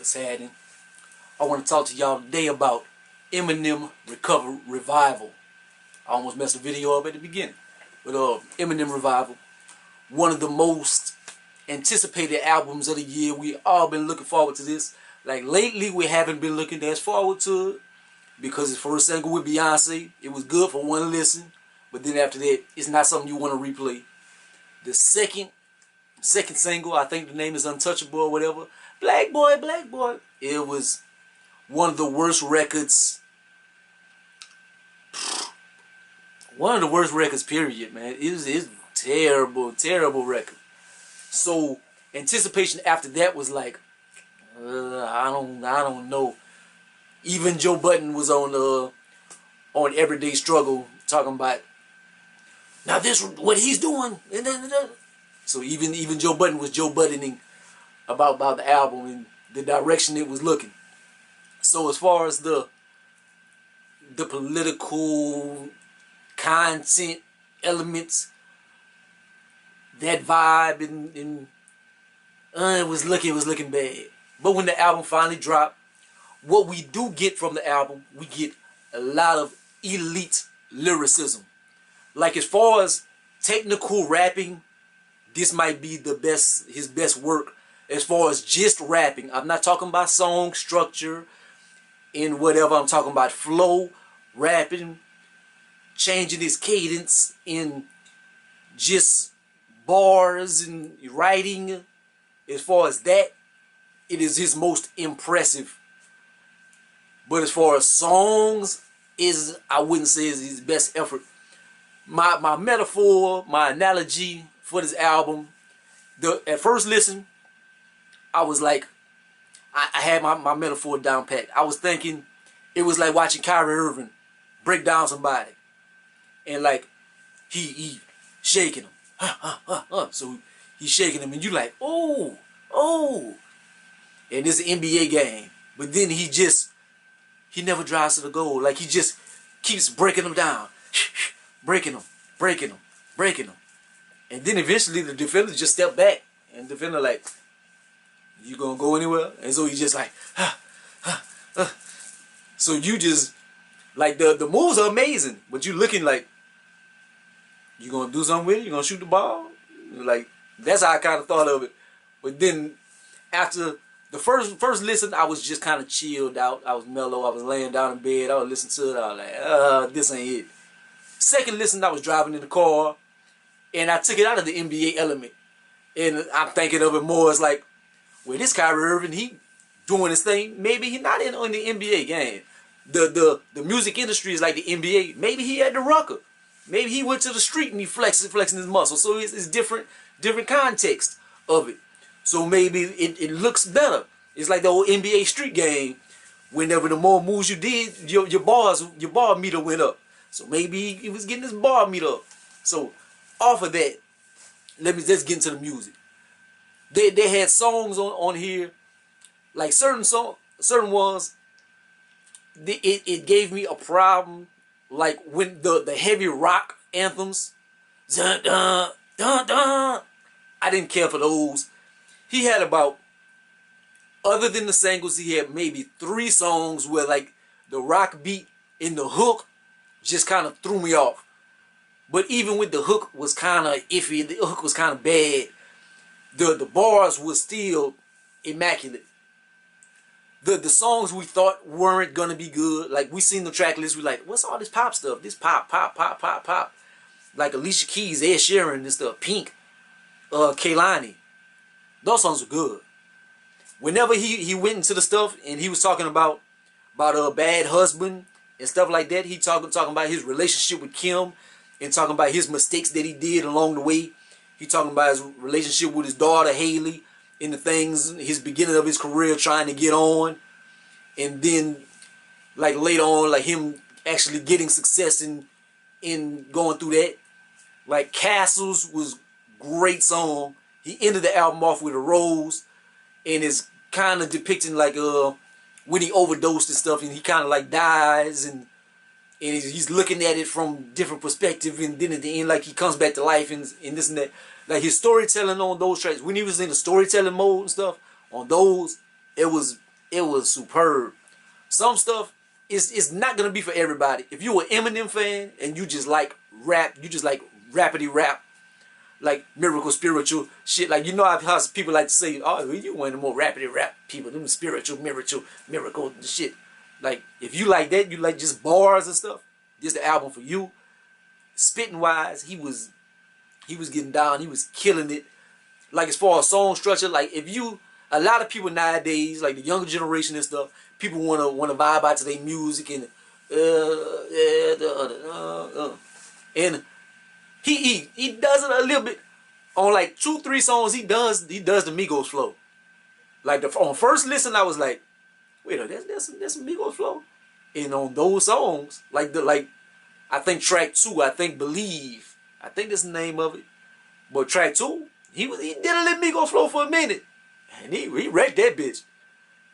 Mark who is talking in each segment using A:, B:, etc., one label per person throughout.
A: What's happening? I want to talk to y'all today about Eminem Revival. I almost messed the video up at the beginning. But Eminem Revival, one of the most anticipated albums of the year. We all been looking forward to this. Like lately we haven't been looking as forward to it because his first single with Beyonce, it was good for one listen, but then after that, it's not something you want to replay. The second single, I think the name is Untouchable or whatever. Black Boy, Black Boy. It was one of the worst records. One of the worst records, period, man. It's terrible, terrible record. So anticipation after that was like, I don't know. Even Joe Budden was on Everyday Struggle talking about now this what he's doing. So even Joe Budden was Joe Buddening about the album and the direction it was looking. So as far as the political content elements, that vibe and it was looking bad. But when the album finally dropped, what we do get from the album, we get a lot of elite lyricism. Like as far as technical rapping, this might be his best work. As far as just rapping, I'm not talking about song structure and whatever. I'm talking about flow, rapping, changing his cadence in just bars and writing. As far as that, it is his most impressive. But as far as songs, I wouldn't say is his best effort. My metaphor, my analogy for this album, at first listen, I was like, I had my metaphor down pat. I was thinking it was like watching Kyrie Irving break down somebody. And like, he shaking him. So he's shaking him and you like, oh. And it's an NBA game. But then he never drives to the goal. Like he just keeps breaking them down. breaking them. And then eventually the defender just stepped back. And the defender like, you gonna go anywhere? And so he just like, So you just, like the moves are amazing. But you looking like, you gonna do something with it? You gonna shoot the ball? Like, that's how I kind of thought of it. But then after the first listen, I was just kind of chilled out. I was mellow. I was laying down in bed. I was listening to it. I was like, this ain't it. Second listen, I was driving in the car, and I took it out of the NBA element. And I'm thinking of it more as like, well, this Kyrie Irving, he doing his thing. Maybe he not in the NBA game. The music industry is like the NBA. Maybe he had the rucker. Maybe he went to the street and he flexing his muscle. So it's different context of it. So maybe it looks better. It's like the old NBA street game. Whenever the more moves you did, your bar meter went up. So maybe he was getting his bar meter up. So off of that, let me just get into the music. They had songs on here, like certain ones. It gave me a problem, like when the heavy rock anthems, dun dun dun dun. I didn't care for those. He had about, other than the singles, he had maybe 3 songs where like the rock beat in the hook just kind of threw me off. But even with the hook was kind of iffy, the hook was kind of bad. The bars were still immaculate. The songs we thought weren't gonna be good, like we seen the track list, we like, what's all this pop stuff? This pop. Like Alicia Keys, Ed Sheeran and stuff, Pink, Kehlani. Those songs were good. Whenever he went into the stuff and he was talking about a bad husband and stuff like that, he talking about his relationship with Kim and talking about his mistakes that he did along the way. He talking about his relationship with his daughter Haley and the things, his beginning of his career trying to get on, and then like later on, like him actually getting success in going through that. Like Castles was great song. He ended the album off with a rose, and is kind of depicting like when he overdosed and stuff, and he kind of like dies, and he's looking at it from different perspective, and then at the end, like he comes back to life and this and that. Like his storytelling on those tracks, when he was in the storytelling mode and stuff, on those, it was it was superb. Some stuff is not gonna be for everybody. If you're an Eminem fan and you just like rap, you just like rappity rap, like miracle spiritual shit. Like, you know how people like to say, oh, you one of the more rappity rap people, them spiritual miracle shit. Like, if you like that, you like just bars and stuff, this is the album for you. Spitting wise, he was getting down, he was killing it. Like, as far as song structure, like, if you, a lot of people nowadays, like the younger generation and stuff, people wanna vibe out to their music and and he does it a little bit on like 2-3 songs. He does the Migos flow. Like, on first listen, I was like, wait, that's some Migos flow. And on those songs, like I think track 2, I think Believe, I think that's the name of it. But track 2, he did a little Migos flow for a minute, and he wrecked that bitch.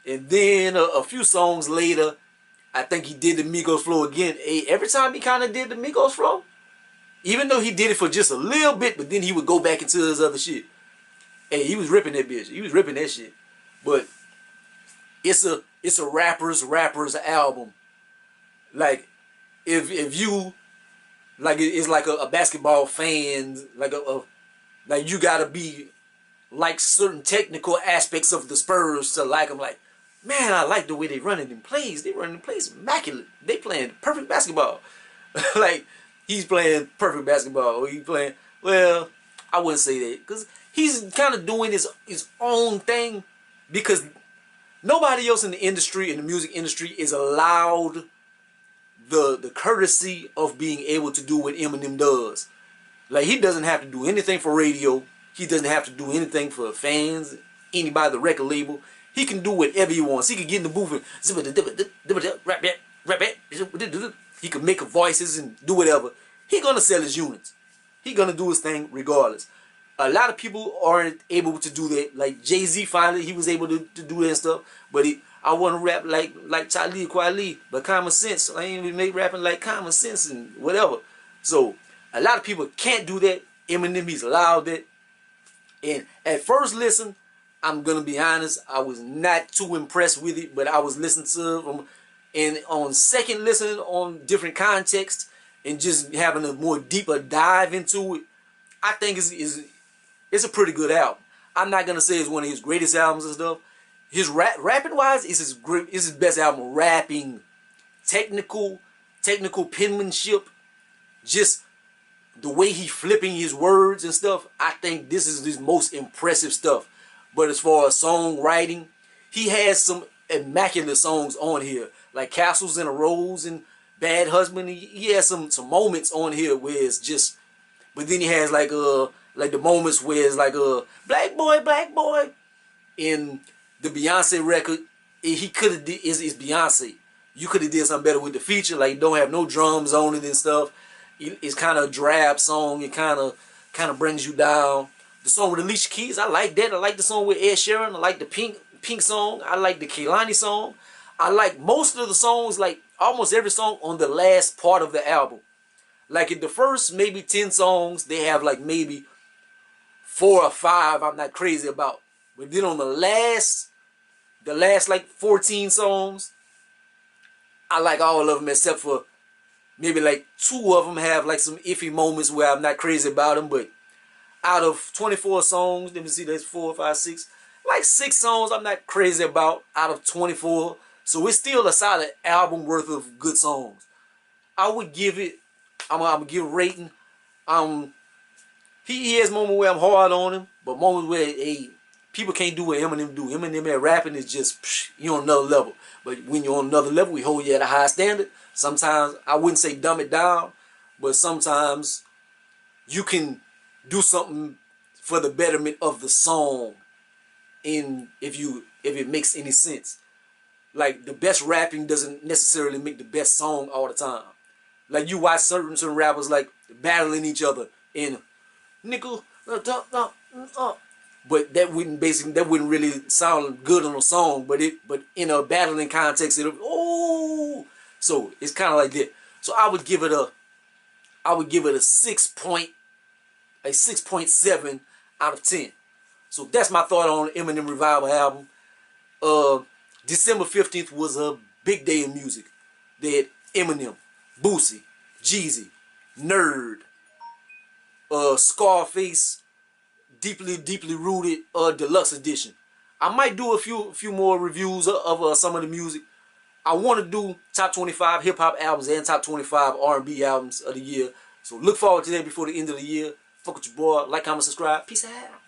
A: And then a few songs later, I think he did the Migos flow again. Every time he kind of did the Migos flow, even though he did it for just a little bit, but then he would go back into his other shit. Hey, he was ripping that bitch. He was ripping that shit. But it's a rapper's album. Like, if you, like, it's like a basketball fan, like like, you gotta be like certain technical aspects of the Spurs to like them. Like, man, I like the way they running in plays. They running in plays immaculate. They playing perfect basketball. Like, he's playing perfect basketball. Or he playing, well, I wouldn't say that, because he's kind of doing his own thing, because nobody else in the industry, in the music industry, is allowed the courtesy of being able to do what Eminem does. Like, he doesn't have to do anything for radio. He doesn't have to do anything for fans, anybody, the record label. He can do whatever he wants. He can get in the booth and rap. He can make voices and do whatever. He gonna sell his units. He gonna do his thing regardless. A lot of people aren't able to do that. Like, Jay-Z, finally, he was able to do that and stuff. But I want to rap like Talib Kweli, but Common Sense. I ain't even make rapping like Common Sense and whatever. So a lot of people can't do that. Eminem, he's allowed that. And at first listen, I'm gonna be honest, I was not too impressed with it, but I was listening to it and on second listen, on different contexts, and just having a more deeper dive into it, I think it's a pretty good album. I'm not gonna say it's one of his greatest albums and stuff. His rapping wise, is his best album. Rapping, technical penmanship, just the way he flipping his words and stuff. I think this is his most impressive stuff. But as far as songwriting, he has some immaculate songs on here, like Castles in a Rose and Bad Husband. He has some moments on here where it's just, but then he has like the moments where it's like black boy. In the Beyonce record, he could have did is Beyonce. You could have did something better with the feature, like, don't have no drums on it and stuff. It's kind of a drab song. It kind of brings you down. The song with Alicia Keys, I like that. I like the song with Ed Sheeran. I like the Pink song. I like the Kehlani song. I like most of the songs, like almost every song on the last part of the album. Like, in the first maybe 10 songs, they have like maybe 4 or 5 I'm not crazy about. But then on the last like 14 songs, I like all of them except for maybe like 2 of them have like some iffy moments where I'm not crazy about them. But out of 24 songs, let me see, that's 4, 5, 6. Like 6 songs I'm not crazy about out of 24. So it's still a solid album worth of good songs. I would give it, I'm gonna give a rating. He has moments where I'm hard on him, but moments where people can't do what Eminem do. Eminem at rapping is just, you're on another level. But when you're on another level, we hold you at a high standard. Sometimes, I wouldn't say dumb it down, but sometimes you can do something for the betterment of the song, if it makes any sense. Like, the best rapping doesn't necessarily make the best song all the time. Like, you watch certain rappers like battling each other in nickel, but that wouldn't really sound good on a song. But in a battling context, so it's kind of like that. So I would give it a 6.7 out of 10. So that's my thought on Eminem Revival album. December 15th was a big day in music. They had Eminem, Boosie, Jeezy, Nerd, Scarface, deeply rooted, deluxe edition. I might do a few more reviews of some of the music. I want to do top 25 hip hop albums and top 25 R&B albums of the year. So look forward to that before the end of the year. Fuck with your boy. Like, comment, subscribe. Peace out.